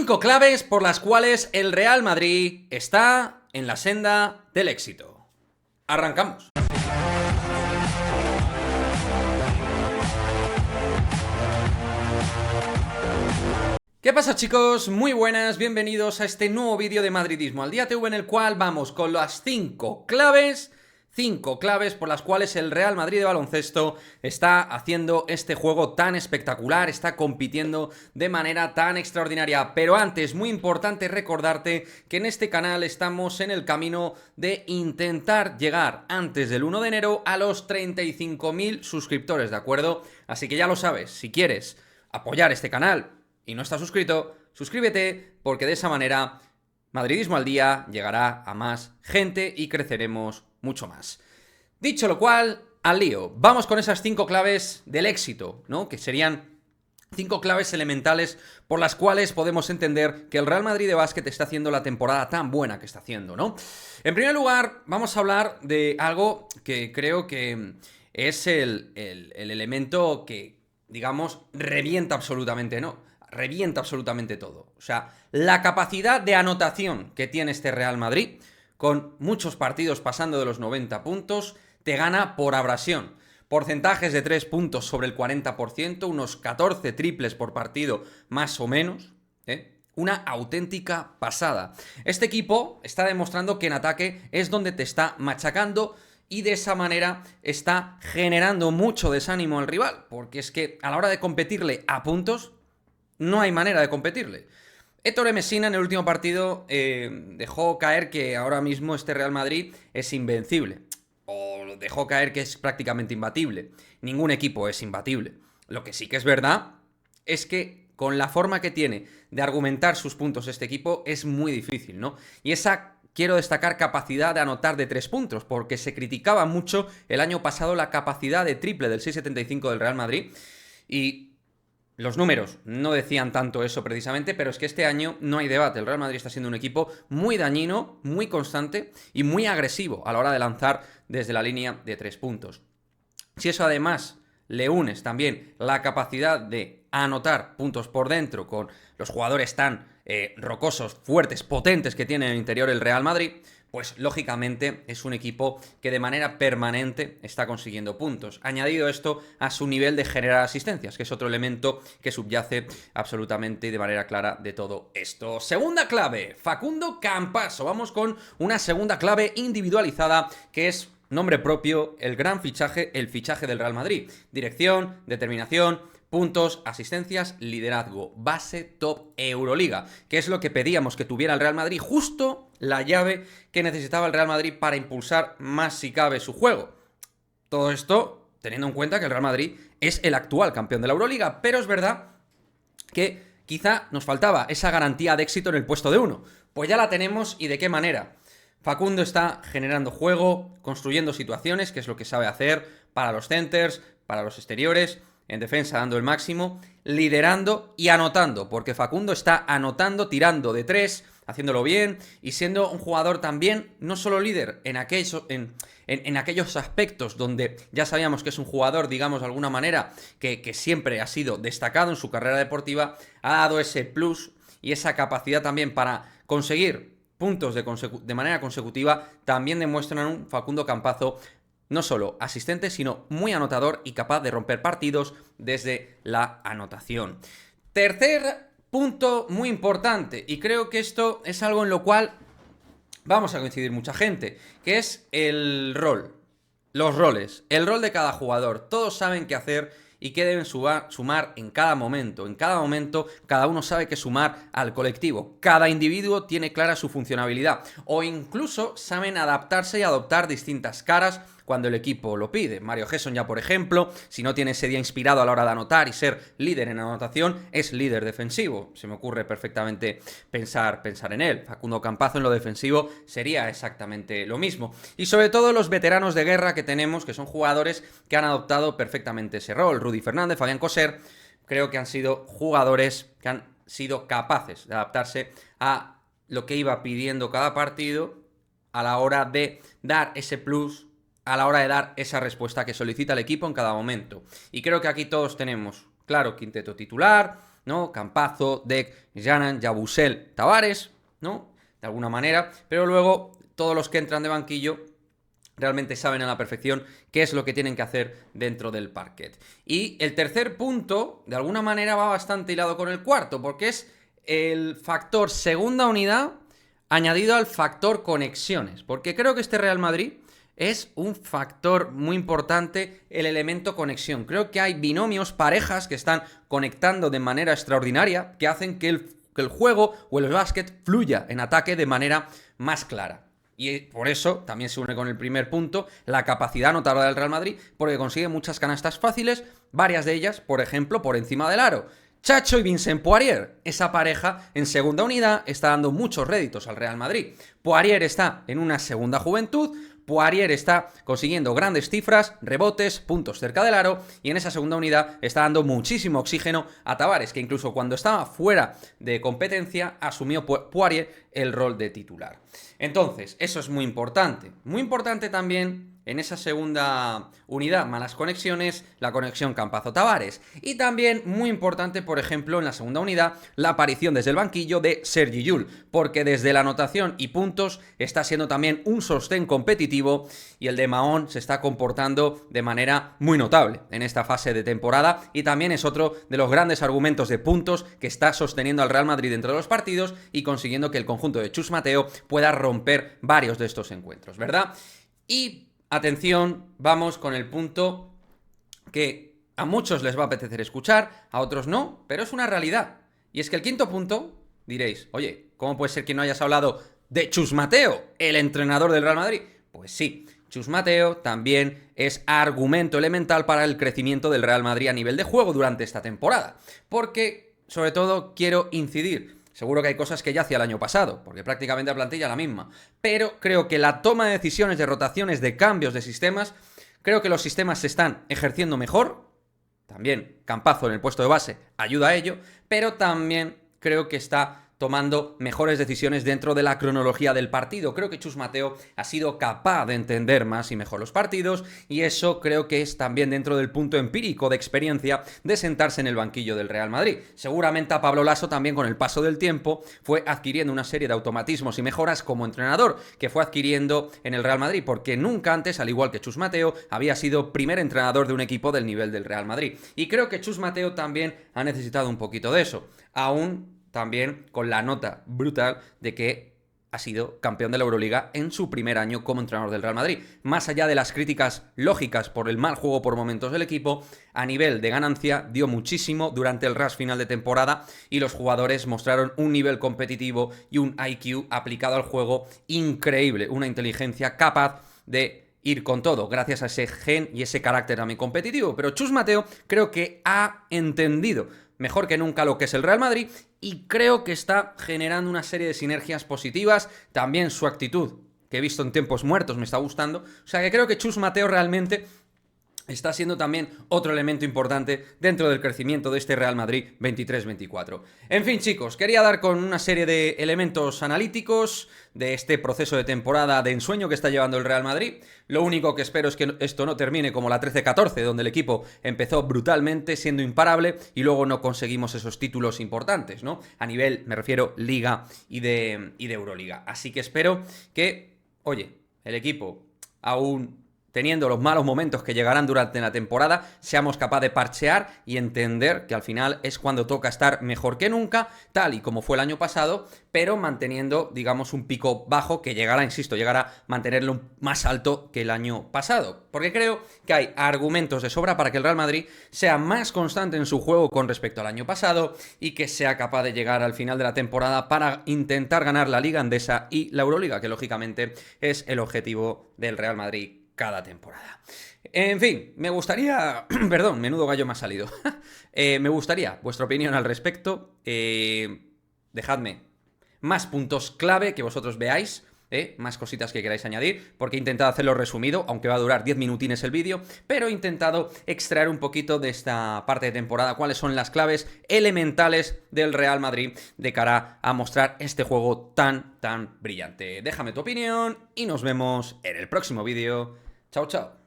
5 claves por las cuales el Real Madrid está en la senda del éxito. Arrancamos. ¿Qué pasa, chicos? Muy buenas, bienvenidos a este nuevo vídeo de Madridismo al Día TV, en el cual vamos con las 5 claves por las cuales el Real Madrid de baloncesto está haciendo este juego tan espectacular, está compitiendo de manera tan extraordinaria. Pero antes, muy importante recordarte que en este canal estamos en el camino de intentar llegar antes del 1 de enero a los 35.000 suscriptores, ¿de acuerdo? Así que ya lo sabes, si quieres apoyar este canal y no estás suscrito, suscríbete, porque de esa manera Madridismo al Día llegará a más gente y creceremos mucho más. Dicho lo cual, al lío. Vamos con esas 5 claves del éxito, ¿no? Que serían 5 claves elementales por las cuales podemos entender que el Real Madrid de básquet está haciendo la temporada tan buena que está haciendo, ¿no? En primer lugar, vamos a hablar de algo que creo que es el elemento que, digamos, revienta absolutamente, ¿no? Revienta absolutamente todo. O sea, la capacidad de anotación que tiene este Real Madrid, con muchos partidos pasando de los 90 puntos, te gana por abrasión. Porcentajes de 3 puntos sobre el 40%, unos 14 triples por partido más o menos, Una auténtica pasada. Este equipo está demostrando que en ataque es donde te está machacando y de esa manera está generando mucho desánimo al rival, porque es que a la hora de competirle a puntos, no hay manera de competirle. Ettore Messina en el último partido dejó caer que ahora mismo este Real Madrid es invencible. O dejó caer que es prácticamente imbatible. Ningún equipo es imbatible. Lo que sí que es verdad es que con la forma que tiene de argumentar sus puntos este equipo es muy difícil, ¿no? Y esa, quiero destacar, capacidad de anotar de 3 puntos, porque se criticaba mucho el año pasado la capacidad de triple del 6,75 del Real Madrid y los números no decían tanto eso precisamente, pero es que este año no hay debate. El Real Madrid está siendo un equipo muy dañino, muy constante y muy agresivo a la hora de lanzar desde la línea de 3 puntos. Si eso además le unes también la capacidad de anotar puntos por dentro con los jugadores tan rocosos, fuertes, potentes que tiene en el interior el Real Madrid, pues lógicamente es un equipo que de manera permanente está consiguiendo puntos. Añadido esto a su nivel de generar asistencias, que es otro elemento que subyace absolutamente y de manera clara de todo esto. Segunda clave, Facundo Campasso. Vamos con una segunda clave individualizada, que es nombre propio, el gran fichaje, el fichaje del Real Madrid. Dirección, determinación, puntos, asistencias, liderazgo, base top Euroliga, que es lo que pedíamos que tuviera el Real Madrid, justo la llave que necesitaba el Real Madrid para impulsar más si cabe su juego. Todo esto teniendo en cuenta que el Real Madrid es el actual campeón de la Euroliga, pero es verdad que quizá nos faltaba esa garantía de éxito en el puesto de 1. Pues ya la tenemos, y de qué manera. Facundo está generando juego, construyendo situaciones, que es lo que sabe hacer, para los centers, para los exteriores, en defensa dando el máximo, liderando y anotando, porque Facundo está anotando, tirando de 3, haciéndolo bien y siendo un jugador también, no solo líder en aquellos aspectos donde ya sabíamos que es un jugador, digamos de alguna manera, que siempre ha sido destacado en su carrera deportiva, ha dado ese plus y esa capacidad también para conseguir puntos de manera consecutiva. También demuestran un Facundo Campasso no solo asistente, sino muy anotador y capaz de romper partidos desde la anotación. Tercer punto muy importante, y creo que esto es algo en lo cual vamos a coincidir mucha gente, que es el rol, los roles, el rol de cada jugador. Todos saben qué hacer y qué deben sumar en cada momento. En cada momento cada uno sabe qué sumar al colectivo. Cada individuo tiene clara su funcionalidad, o incluso saben adaptarse y adoptar distintas caras cuando el equipo lo pide. Mario Gesson ya, por ejemplo, si no tiene ese día inspirado a la hora de anotar y ser líder en anotación, es líder defensivo. Se me ocurre perfectamente pensar en él. Facundo Campasso en lo defensivo sería exactamente lo mismo. Y sobre todo los veteranos de guerra que tenemos, que son jugadores que han adoptado perfectamente ese rol. Rudy Fernández, Fabián Coser, creo que han sido jugadores que han sido capaces de adaptarse a lo que iba pidiendo cada partido a la hora de dar ese plus, a la hora de dar esa respuesta que solicita el equipo en cada momento. Y creo que aquí todos tenemos claro quinteto titular, ¿no? Campazzo, Dec, Janan, Yabusel, Tavares, ¿no? De alguna manera, pero luego todos los que entran de banquillo realmente saben a la perfección qué es lo que tienen que hacer dentro del parquet. Y el tercer punto, de alguna manera, va bastante hilado con el cuarto, porque es el factor segunda unidad añadido al factor conexiones. Porque creo que este Real Madrid es un factor muy importante, el elemento conexión. Creo que hay binomios, parejas que están conectando de manera extraordinaria, que hacen que el juego o el básquet fluya en ataque de manera más clara. Y por eso también se une con el primer punto, la capacidad anotadora del Real Madrid, porque consigue muchas canastas fáciles, varias de ellas, por ejemplo, por encima del aro. Chacho y Vincent Poirier, esa pareja en segunda unidad está dando muchos réditos al Real Madrid. Poirier está en una segunda juventud, Poirier está consiguiendo grandes cifras, rebotes, puntos cerca del aro, y en esa segunda unidad está dando muchísimo oxígeno a Tavares, que incluso cuando estaba fuera de competencia asumió Poirier el rol de titular. Entonces, eso es muy importante. Muy importante también en esa segunda unidad, malas conexiones, la conexión Campazzo-Tavares. Y también muy importante, por ejemplo, en la segunda unidad, la aparición desde el banquillo de Sergi Llull, porque desde la anotación y puntos está siendo también un sostén competitivo y el de Mahón se está comportando de manera muy notable en esta fase de temporada y también es otro de los grandes argumentos de puntos que está sosteniendo al Real Madrid dentro de los partidos y consiguiendo que el conjunto de Chus Mateo pueda romper varios de estos encuentros, ¿verdad? Y atención, vamos con el punto que a muchos les va a apetecer escuchar, a otros no, pero es una realidad. Y es que el quinto punto, diréis, oye, ¿cómo puede ser que no hayas hablado de Chus Mateo, el entrenador del Real Madrid? Pues sí, Chus Mateo también es argumento elemental para el crecimiento del Real Madrid a nivel de juego durante esta temporada. Porque, sobre todo, quiero incidir. Seguro que hay cosas que ya hacía el año pasado, porque prácticamente la plantilla es la misma. Pero creo que la toma de decisiones, de rotaciones, de cambios de sistemas, creo que los sistemas se están ejerciendo mejor. También Campazzo en el puesto de base ayuda a ello, pero también creo que está tomando mejores decisiones dentro de la cronología del partido. Creo que Chus Mateo ha sido capaz de entender más y mejor los partidos y eso creo que es también dentro del punto empírico de experiencia de sentarse en el banquillo del Real Madrid. Seguramente a Pablo Laso también con el paso del tiempo fue adquiriendo una serie de automatismos y mejoras como entrenador que fue adquiriendo en el Real Madrid porque nunca antes, al igual que Chus Mateo, había sido primer entrenador de un equipo del nivel del Real Madrid. Y creo que Chus Mateo también ha necesitado un poquito de eso. Aún también con la nota brutal de que ha sido campeón de la Euroliga en su primer año como entrenador del Real Madrid. Más allá de las críticas lógicas por el mal juego por momentos del equipo, a nivel de ganancia dio muchísimo durante el rush final de temporada y los jugadores mostraron un nivel competitivo y un IQ aplicado al juego increíble, una inteligencia capaz de ir con todo, gracias a ese gen y ese carácter también competitivo. Pero Chus Mateo creo que ha entendido mejor que nunca lo que es el Real Madrid y creo que está generando una serie de sinergias positivas. También su actitud, que he visto en tiempos muertos, me está gustando. O sea que creo que Chus Mateo realmente está siendo también otro elemento importante dentro del crecimiento de este Real Madrid 23-24. En fin, chicos, quería dar con una serie de elementos analíticos de este proceso de temporada de ensueño que está llevando el Real Madrid. Lo único que espero es que esto no termine como la 13-14, donde el equipo empezó brutalmente siendo imparable y luego no conseguimos esos títulos importantes, ¿no? A nivel, me refiero, Liga y de Euroliga. Así que espero que, oye, el equipo aún teniendo los malos momentos que llegarán durante la temporada, seamos capaces de parchear y entender que al final es cuando toca estar mejor que nunca, tal y como fue el año pasado, pero manteniendo, digamos, un pico bajo que llegará, insisto, llegará a mantenerlo más alto que el año pasado. Porque creo que hay argumentos de sobra para que el Real Madrid sea más constante en su juego con respecto al año pasado y que sea capaz de llegar al final de la temporada para intentar ganar la Liga Endesa y la Euroliga, que lógicamente es el objetivo del Real Madrid cada temporada. En fin, me gustaría... Perdón, menudo gallo me ha salido. Me gustaría vuestra opinión al respecto. Dejadme más puntos clave que vosotros veáis. Más cositas que queráis añadir, porque he intentado hacerlo resumido, aunque va a durar 10 minutines el vídeo, pero he intentado extraer un poquito de esta parte de temporada cuáles son las claves elementales del Real Madrid de cara a mostrar este juego tan brillante. Déjame tu opinión y nos vemos en el próximo vídeo. Chao, chao.